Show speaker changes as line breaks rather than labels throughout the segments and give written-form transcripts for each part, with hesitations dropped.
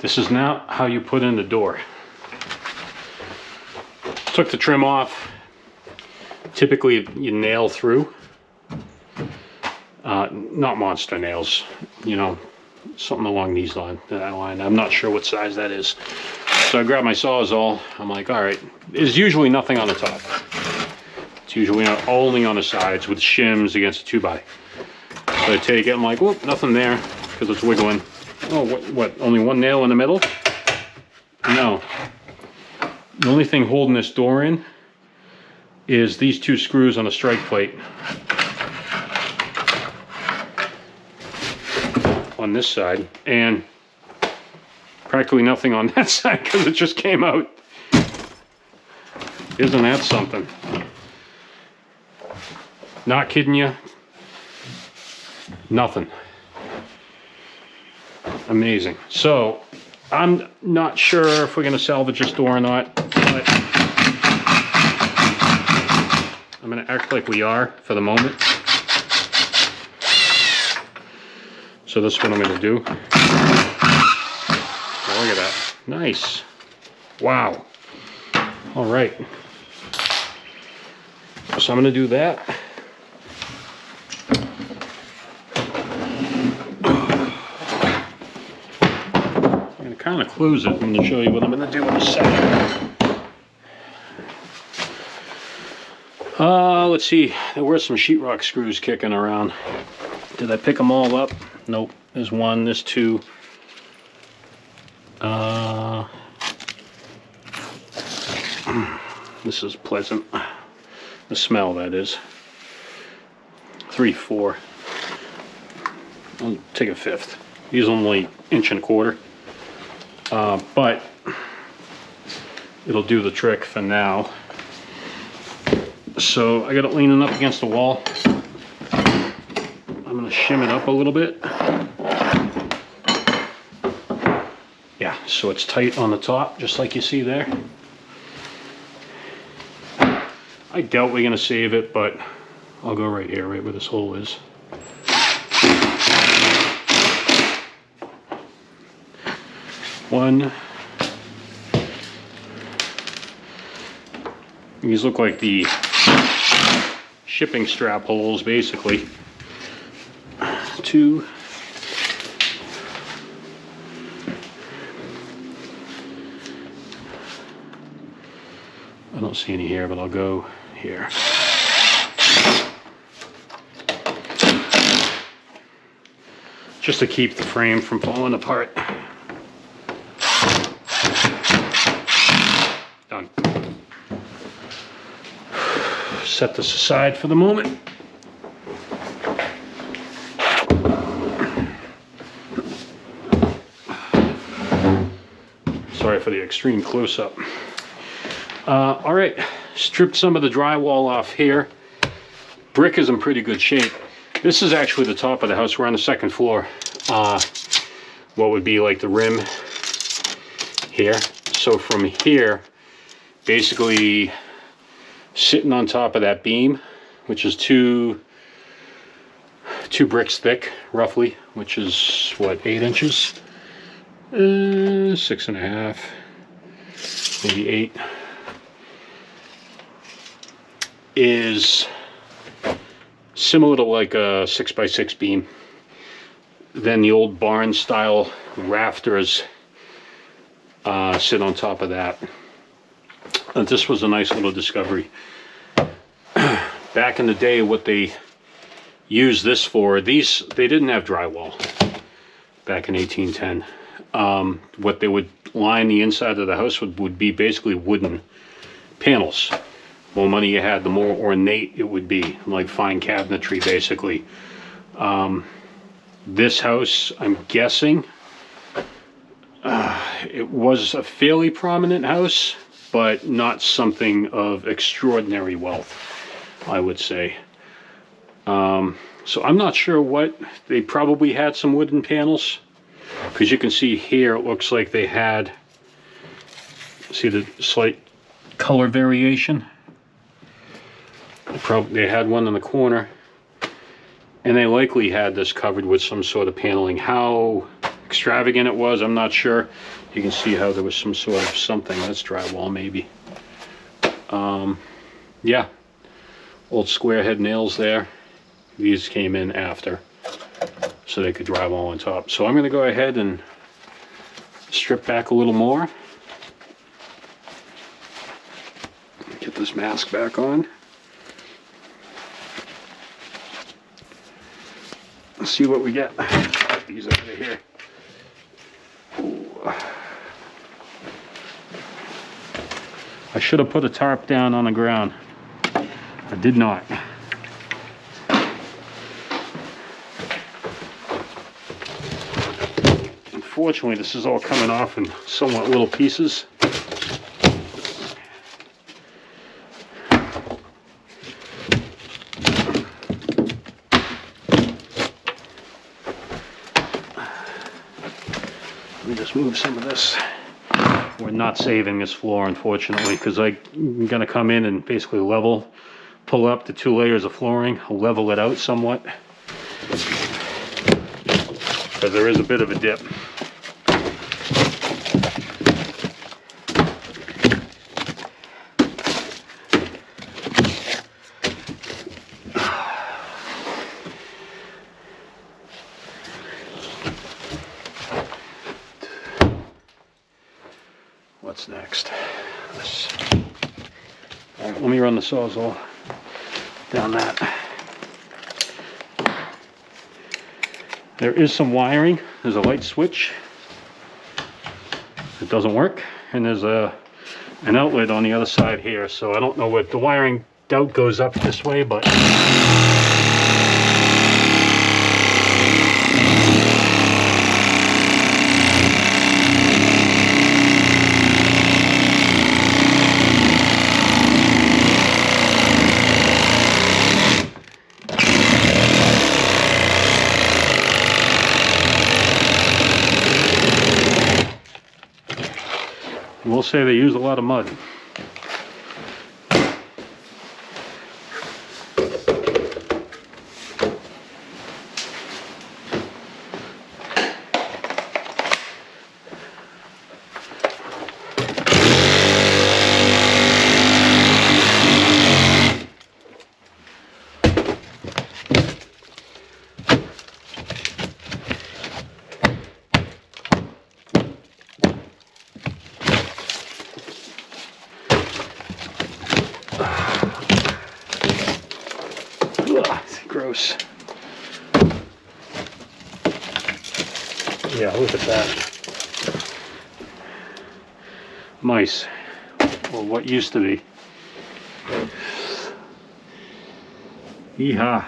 This is now how you put in the door. Took the trim off. Typically you nail through. Not monster nails, you know, something along these lines. I'm not sure what size that is. So I grabbed my Sawzall. I'm like, all right, there's usually nothing on the top. It's usually only on the sides with shims against a 2x. So I take it, I'm like, whoop, nothing there because it's wiggling. Oh, what, only one nail in the middle? No. The only thing holding this door in is these two screws on the strike plate. On this side, and practically nothing on that side because it just came out. Isn't that something? Not kidding you. Nothing. Amazing. So I'm not sure if we're going to salvage this door or not, but I'm going to act like we are for the moment. So this is what I'm going to do. Oh, look at that. Nice. Wow. All right. So I'm going to do that. I'm going to kind of close it. I'm going to show you what I'm going to do in a second. Let's see. There were some sheetrock screws kicking around. Did I pick them all up? Nope. There's one, there's two. This is pleasant. The smell, that is. 3, 4. I'll take a fifth. These are only 1.25 inches. But it'll do the trick for now. So I got it leaning up against the wall. I'm going to shim it up a little bit. Yeah, so it's tight on the top, just like you see there. I doubt we're going to save it, but I'll go right here, right where this hole is. One. These look like the shipping strap holes, basically. 2. I don't see any here, but I'll go here. Just to keep the frame from falling apart. Done. Set this aside for the moment. Sorry for the extreme close-up. All right, stripped some of the drywall off here. Brick is in pretty good shape. This is actually the top of the house. We're on the 2nd floor. What would be like the rim here. So from here, basically sitting on top of that beam, which is two bricks thick, roughly, which is what, 8 inches? 6.5, maybe 8, is similar to like a 6x6 beam. Then the old barn style rafters sit on top of that. And this was a nice little discovery. Back in the day, what they used this for, they didn't have drywall back in 1810. What they would line the inside of the house would be basically wooden panels. The more money you had, the more ornate it would be, like fine cabinetry, basically. This house, I'm guessing, it was a fairly prominent house, but not something of extraordinary wealth, I would say. So I'm not sure what, they probably had some wooden panels, because you can see here, it looks like they had, see the slight color variation? They had one in the corner, and they likely had this covered with some sort of paneling. How extravagant it was, I'm not sure. You can see how there was some sort of something. That's drywall maybe. Yeah, old square head nails there. These came in after, so they could drywall on top. So I'm going to go ahead and strip back a little more. Get this mask back on. Let's see what we get. Get these out of here. Ooh. I should have put a tarp down on the ground. I did not. Unfortunately, this is all coming off in somewhat little pieces. Let me just move some of this. We're not saving this floor, unfortunately, because I'm going to come in and basically pull up the 2 layers of flooring, level it out somewhat, because there is a bit of a dip. What's next? All right, let me run the Sawzall down that. There is some wiring. There's a light switch. It doesn't work, and there's an outlet on the other side here. So I don't know what the wiring out goes up this way, but we'll say they use a lot of mud. Gross. Yeah, look at that. Mice. Or what used to be. Yeehaw.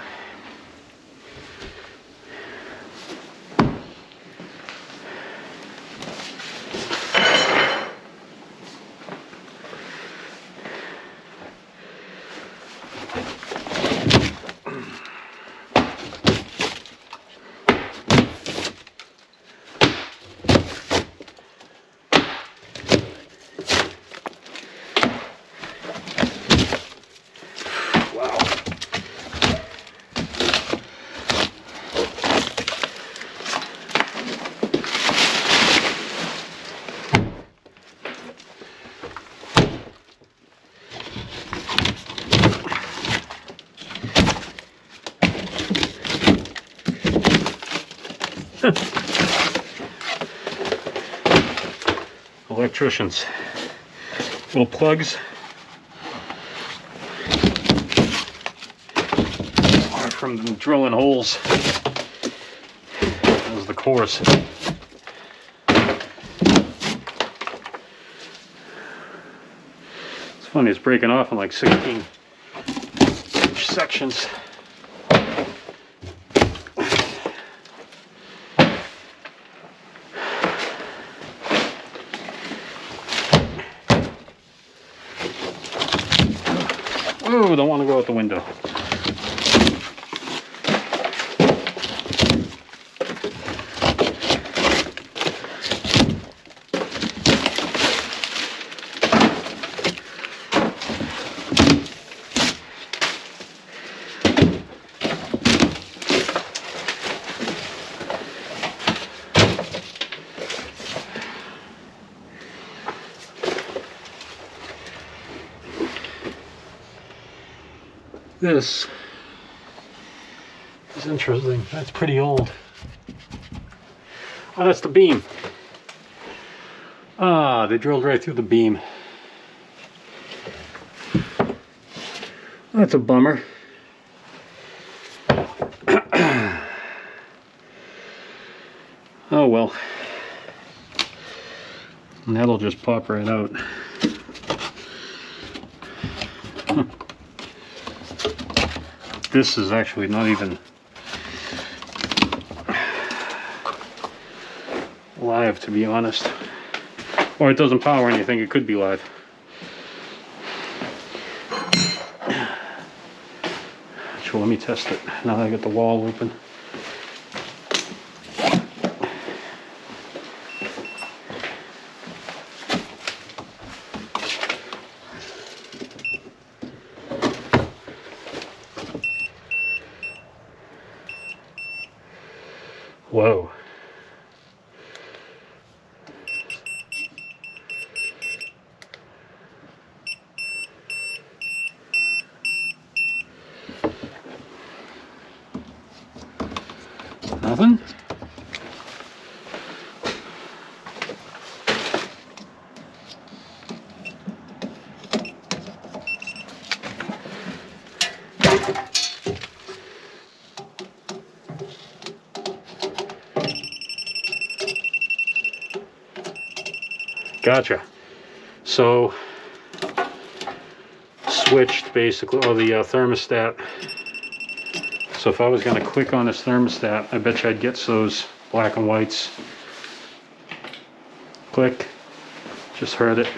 Electricians. Little plugs. Are from drilling holes. Those are the cores. It's funny, it's breaking off in like 16-inch sections. Ooh, don't want to go out the window. This is interesting. That's pretty old. Oh, that's the beam. Ah, they drilled right through the beam. That's a bummer. Oh well. And that'll just pop right out. This is actually not even live, to be honest. Or it doesn't power anything, it could be live. So let me test it now that I got the wall open. Whoa. Nothing? Gotcha. So switched basically, or the thermostat. So if I was going to click on this thermostat, I bet you I'd get those black and whites. Click. Just heard it.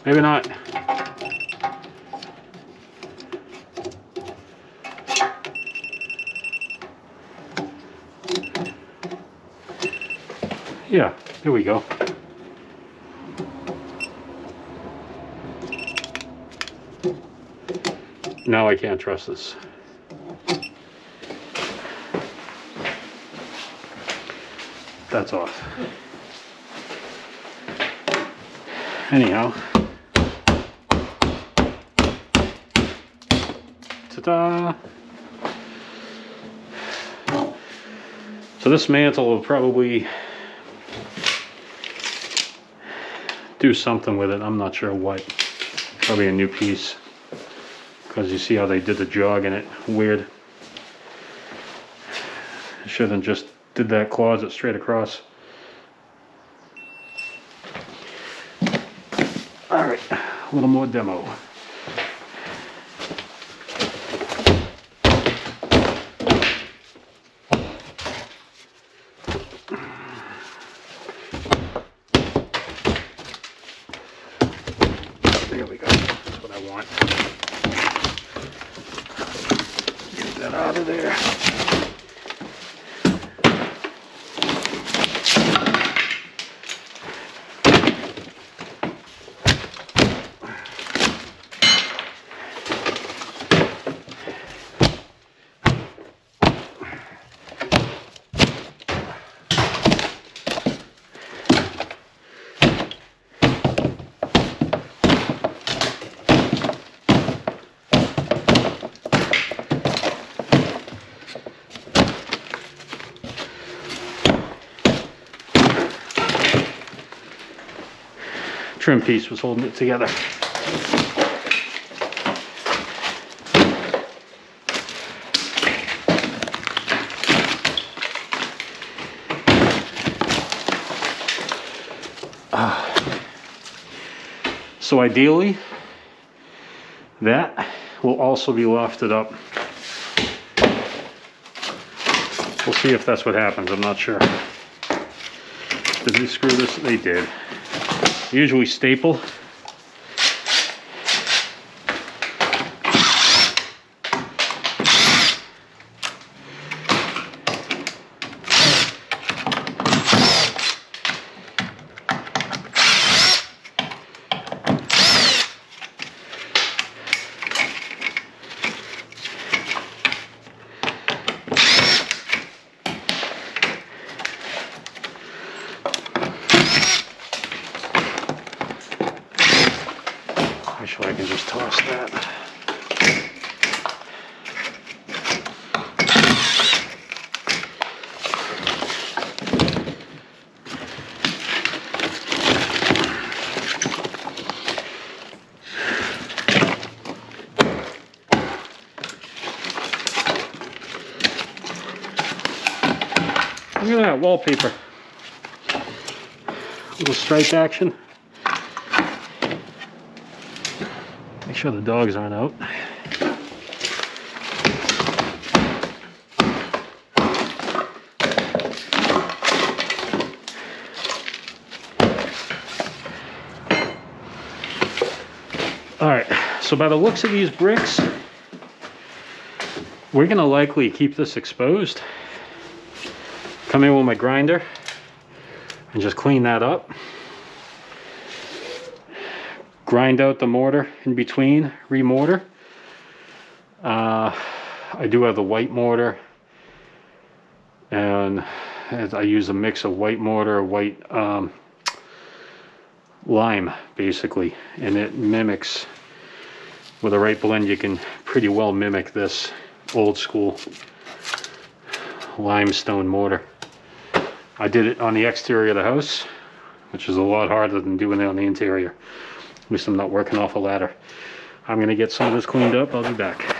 Maybe not. Yeah, here we go. Now I can't trust this. That's off. Anyhow. Ta-da! So this mantle will probably do something with it. I'm not sure what. Probably a new piece. Because you see how they did the jog in it. Weird. Shouldn't just did that closet straight across. Alright, a little more demo. There we go. That's what I want. Get that out of there. Trim piece was holding it together. So ideally, that will also be lofted up. We'll see if that's what happens, I'm not sure. Did they screw this? They did. Usually staple. Actually, I can just toss that. Look at that wallpaper. Little stripe action. Make sure the dogs aren't out. Alright, so by the looks of these bricks, we're going to likely keep this exposed. Come in with my grinder and just clean that up. Grind out the mortar in between, re-mortar. I do have the white mortar, and I use a mix of white mortar, white lime basically, and it mimics, with the right blend you can pretty well mimic this old school limestone mortar. I did it on the exterior of the house, which is a lot harder than doing it on the interior. At least I'm not working off a ladder. I'm going to get some of this cleaned up. I'll be back.